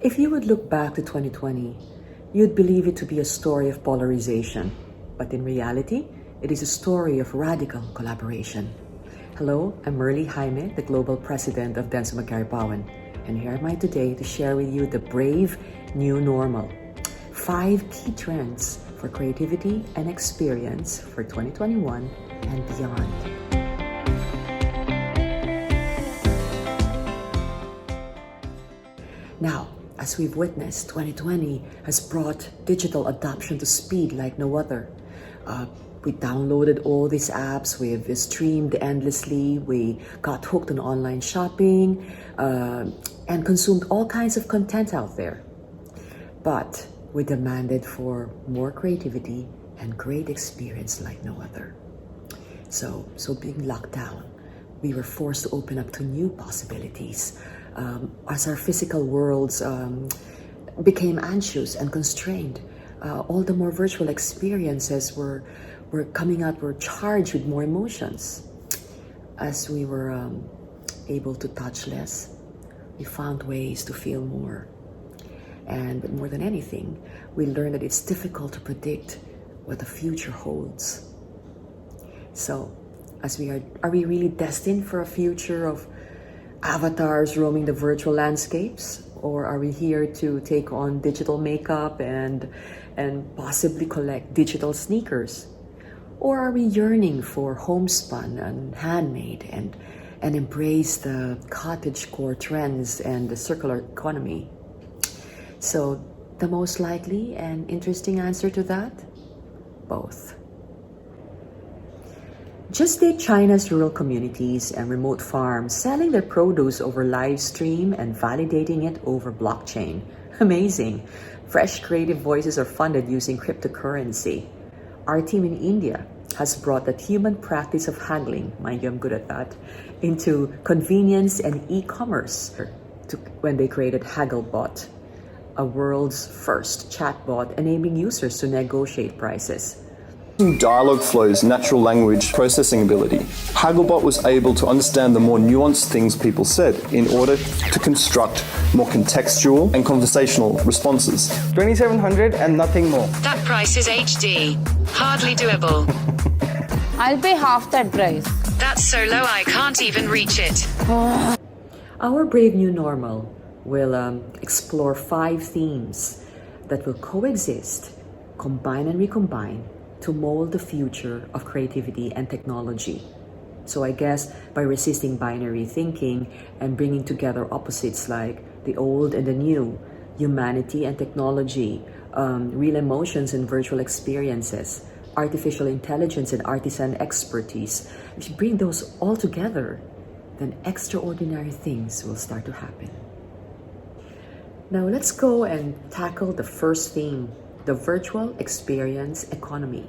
If you would look back to 2020, you'd believe it to be a story of polarization. But in reality, it is a story of radical collaboration. Hello, I'm Merly Jaime, the Global President of Densum Magaripawan. And here am I today to share with you the brave new normal. 5 key trends for creativity and experience for 2021 and beyond. Now, as we've witnessed, 2020 has brought digital adoption to speed like no other. We downloaded all these apps, we've streamed endlessly, we got hooked on online shopping, and consumed all kinds of content out there. But we demanded for more creativity and great experience like no other. So being locked down, we were forced to open up to new possibilities. As our physical worlds became anxious and constrained, all the more virtual experiences were coming out, were charged with more emotions. As we were able to touch less, we found ways to feel more. And more than anything, we learned that it's difficult to predict what the future holds. So, are we really destined for a future of avatars roaming the virtual landscapes? Or are we here to take on digital makeup and possibly collect digital sneakers? Or are we yearning for homespun and handmade and embrace the cottagecore trends and the circular economy? So the most likely and interesting answer to that? Both. Just did China's rural communities and remote farms selling their produce over live stream and validating it over blockchain. Amazing. Fresh creative voices are funded using cryptocurrency. Our team in India has brought that human practice of haggling, mind you, I'm good at that, into convenience and e-commerce when they created Hagglebot, a world's first chatbot enabling users to negotiate prices. Dialogue flow's natural language processing ability, Hagglebot was able to understand the more nuanced things people said in order to construct more contextual and conversational responses. 2,700 and nothing more. That price is HD. Hardly doable. I'll pay half that price. That's so low I can't even reach it. Our brave new normal will explore 5 themes that will coexist, combine and recombine, to mold the future of creativity and technology. So I guess by resisting binary thinking and bringing together opposites like the old and the new, humanity and technology, real emotions and virtual experiences, artificial intelligence and artisan expertise, if you bring those all together, then extraordinary things will start to happen. Now let's go and tackle the first theme, the virtual experience economy.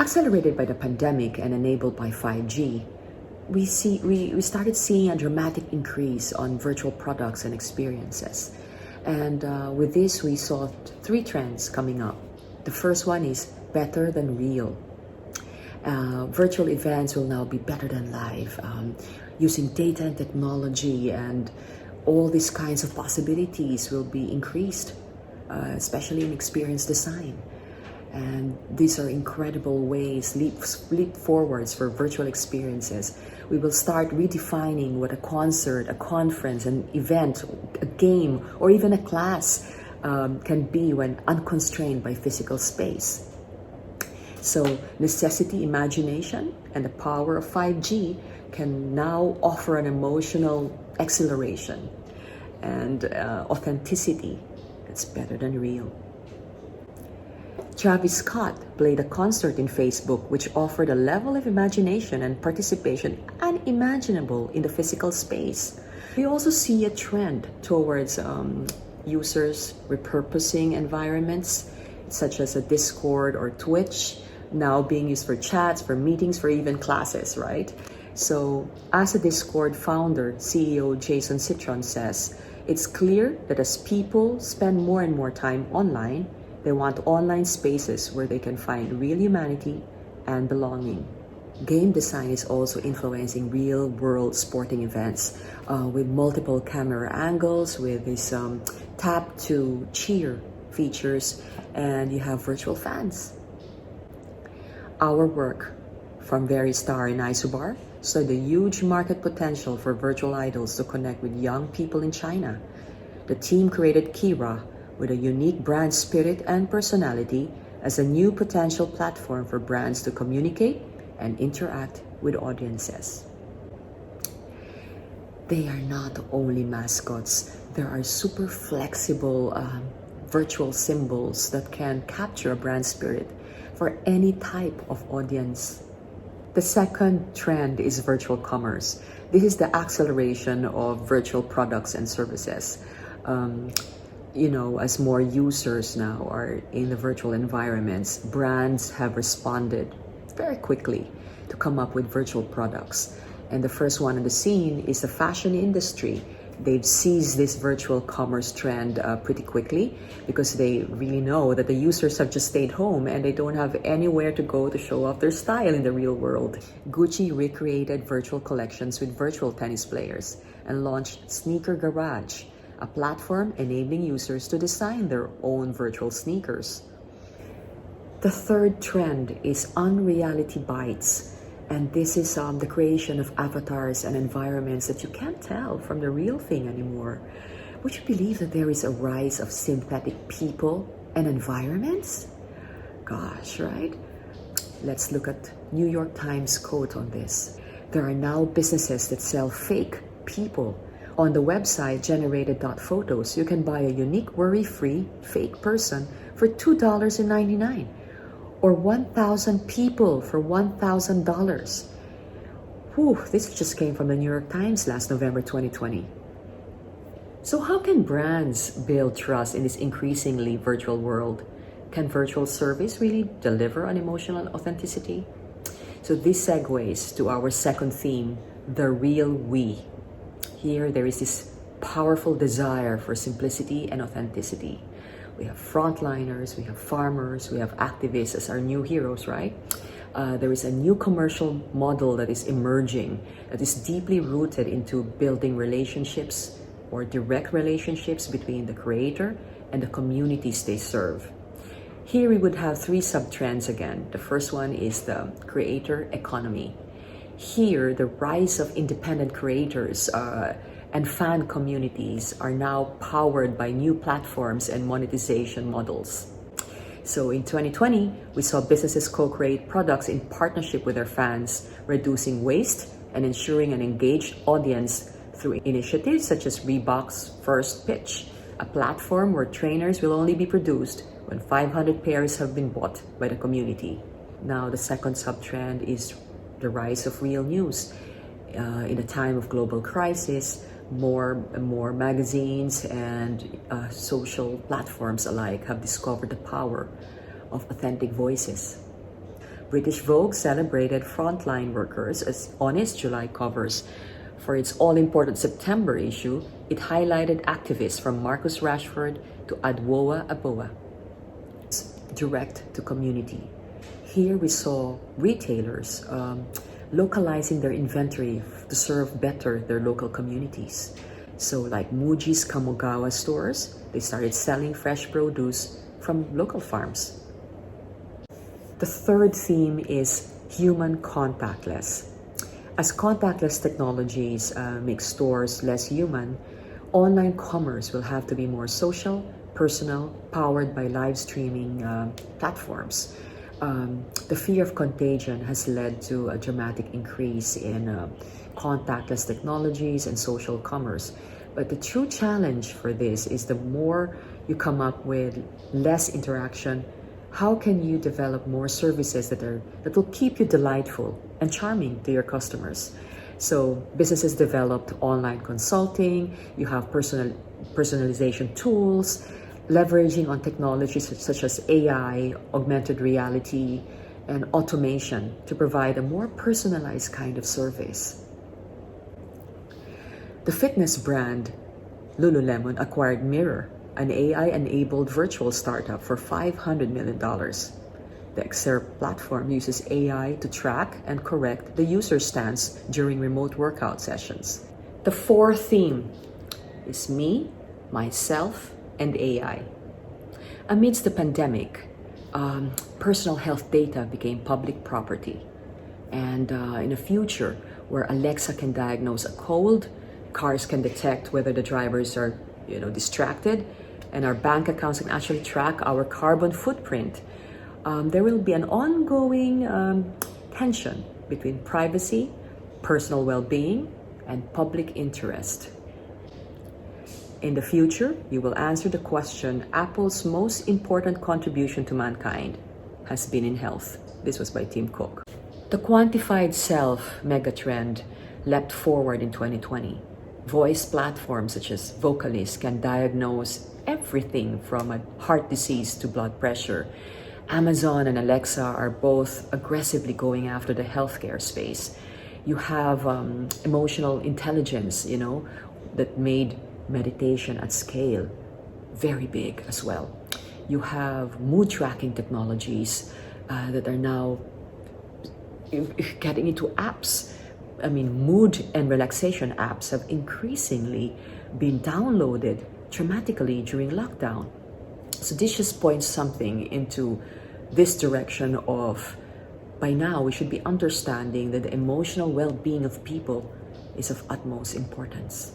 Accelerated by the pandemic and enabled by 5G, we started seeing a dramatic increase on virtual products and experiences. And with this, we saw 3 trends coming up. The first one is better than real. Virtual events will now be better than live, using data and technology, and all these kinds of possibilities will be increased. Especially in experience design. And these are incredible ways, leap forwards for virtual experiences. We will start redefining what a concert, a conference, an event, a game, or even a class can be when unconstrained by physical space. So necessity, imagination, and the power of 5G can now offer an emotional acceleration and authenticity. It's better than real. Travis Scott played a concert in Facebook which offered a level of imagination and participation unimaginable in the physical space. We also see a trend towards users repurposing environments such as a Discord or Twitch, now being used for chats, for meetings, for even classes, right? So as a Discord founder, CEO Jason Citron says, it's clear that as people spend more and more time online, they want online spaces where they can find real humanity and belonging. Game design is also influencing real-world sporting events with multiple camera angles, with this tap to cheer features, and you have virtual fans. Our work from Veristar and Isobar saw the huge market potential for virtual idols to connect with young people in China. The team created Kira with a unique brand spirit and personality as a new potential platform for brands to communicate and interact with audiences. They are not only mascots, there are super flexible virtual symbols that can capture a brand spirit for any type of audience. The second trend is virtual commerce. This is the acceleration of virtual products and services. As more users now are in the virtual environments, brands have responded very quickly to come up with virtual products. And the first one on the scene is the fashion industry. They've seized this virtual commerce trend pretty quickly because they really know that the users have just stayed home and they don't have anywhere to go to show off their style in the real world. Gucci recreated virtual collections with virtual tennis players and launched Sneaker Garage, a platform enabling users to design their own virtual sneakers. The third trend is Unreality Bites. And this is the creation of avatars and environments that you can't tell from the real thing anymore. Would you believe that there is a rise of synthetic people and environments? Gosh, right? Let's look at New York Times quote on this. There are now businesses that sell fake people. On the website generated.photos, you can buy a unique worry-free fake person for $2.99. Or 1,000 people for $1,000. Whew, this just came from the New York Times last November 2020. So how can brands build trust in this increasingly virtual world? Can virtual service really deliver on emotional authenticity? So this segues to our second theme, the real we. Here there is this powerful desire for simplicity and authenticity. We have frontliners, we have farmers, we have activists as our new heroes, right? There is a new commercial model that is emerging that is deeply rooted into building relationships or direct relationships between the creator and the communities they serve. Here we would have three sub-trends again. The first one is the creator economy. Here, the rise of independent creators and fan communities are now powered by new platforms and monetization models. So in 2020, we saw businesses co-create products in partnership with their fans, reducing waste and ensuring an engaged audience through initiatives such as Reebok's First Pitch, a platform where trainers will only be produced when 500 pairs have been bought by the community. Now, the second sub-trend is the rise of real news. In a time of global crisis, more magazines and social platforms alike have discovered the power of authentic voices. British Vogue celebrated frontline workers as on its July covers. For its all-important September issue, it highlighted activists from Marcus Rashford to Adwoa Aboa. Direct to community. Here we saw retailers localizing their inventory to serve better their local communities. So like Muji's Kamogawa stores, they started selling fresh produce from local farms. The third theme is human contactless. As contactless technologies make stores less human, online commerce will have to be more social, personal, powered by live streaming platforms. The fear of contagion has led to a dramatic increase in contactless technologies and social commerce. But the true challenge for this is the more you come up with less interaction, how can you develop more services that will keep you delightful and charming to your customers? So businesses developed online consulting, you have personalization tools, leveraging on technologies such as AI, augmented reality, and automation to provide a more personalized kind of service. The fitness brand Lululemon acquired Mirror, an AI-enabled virtual startup for $500 million. The Excerpt platform uses AI to track and correct the user stance during remote workout sessions. The fourth theme is me, myself, and AI. Amidst the pandemic, personal health data became public property. And in the future, where Alexa can diagnose a cold, cars can detect whether the drivers are, distracted, and our bank accounts can actually track our carbon footprint, there will be an ongoing tension between privacy, personal well-being, and public interest. In the future, you will answer the question, Apple's most important contribution to mankind has been in health. This was by Tim Cook. The quantified self megatrend leapt forward in 2020. Voice platforms such as Vocalist can diagnose everything from a heart disease to blood pressure. Amazon and Alexa are both aggressively going after the healthcare space. You have emotional intelligence, that made meditation at scale very big as well. You have mood tracking technologies that are now getting into apps. Mood and relaxation apps have increasingly been downloaded dramatically during lockdown. So this just points something into this direction of, by now, we should be understanding that the emotional well-being of people is of utmost importance.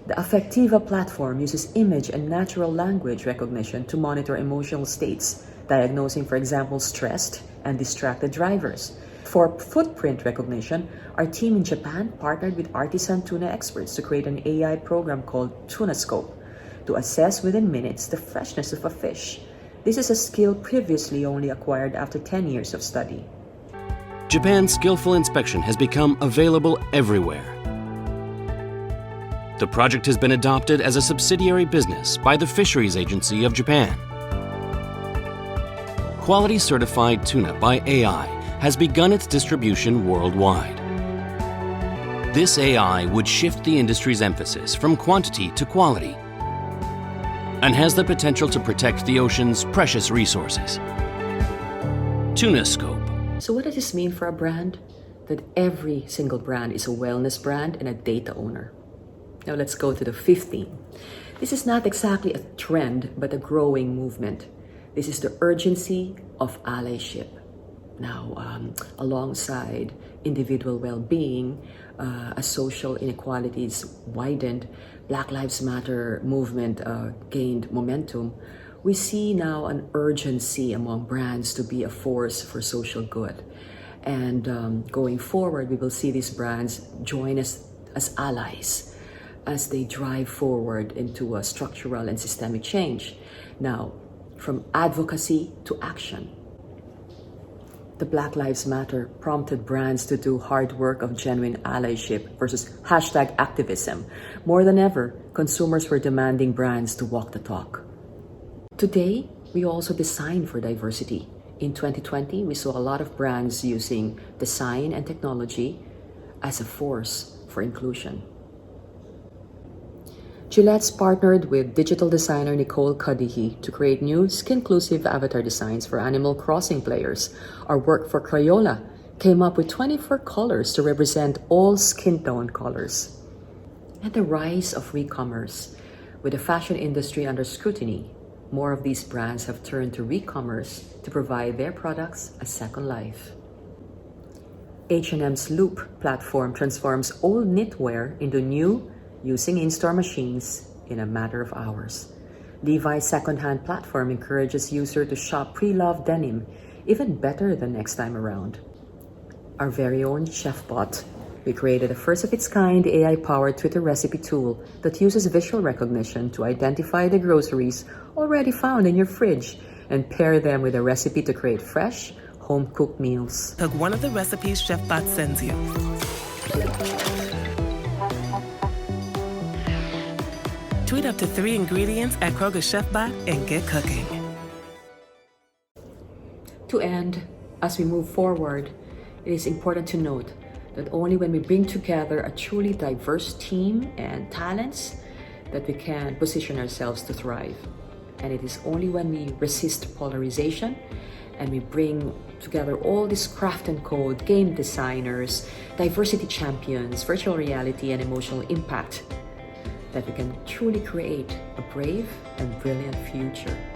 The Affectiva platform uses image and natural language recognition to monitor emotional states, diagnosing, for example, stressed and distracted drivers. For footprint recognition, our team in Japan partnered with artisan tuna experts to create an AI program called TunaScope to assess within minutes the freshness of a fish. This is a skill previously only acquired after 10 years of study. Japan's skillful inspection has become available everywhere. The project has been adopted as a subsidiary business by the Fisheries Agency of Japan. Quality certified tuna by AI has begun its distribution worldwide. This AI would shift the industry's emphasis from quantity to quality and has the potential to protect the ocean's precious resources. TunaScope. So what does this mean for a brand? That every single brand is a wellness brand and a data owner. Now let's go to the fifth theme. This is not exactly a trend, but a growing movement. This is the urgency of allyship. Now, alongside individual well-being, as social inequalities widened, Black Lives Matter movement gained momentum, we see now an urgency among brands to be a force for social good. And going forward, we will see these brands join us as allies as they drive forward into a structural and systemic change. Now, from advocacy to action. The Black Lives Matter prompted brands to do hard work of genuine allyship versus hashtag activism. More than ever, consumers were demanding brands to walk the talk. Today, we also design for diversity. In 2020, we saw a lot of brands using design and technology as a force for inclusion. Gillette's partnered with digital designer Nicole Kadihi to create new skin-inclusive avatar designs for Animal Crossing players. Our work for Crayola came up with 24 colors to represent all skin tone colors. And the rise of re-commerce. With the fashion industry under scrutiny, more of these brands have turned to re-commerce to provide their products a second life. H&M's Loop platform transforms old knitwear into new, using in-store machines in a matter of hours. Levi's second-hand platform encourages users to shop pre-loved denim even better the next time around. Our very own ChefBot, we created a first-of-its-kind AI-powered Twitter recipe tool that uses visual recognition to identify the groceries already found in your fridge and pair them with a recipe to create fresh, home-cooked meals. Cook one of the recipes ChefBot sends you. Tweet up to 3 ingredients at Kroger ChefBot and get cooking. To end, as we move forward, it is important to note that only when we bring together a truly diverse team and talents that we can position ourselves to thrive. And it is only when we resist polarization and we bring together all these craft and code, game designers, diversity champions, virtual reality, and emotional impact, that we can truly create a brave and brilliant future.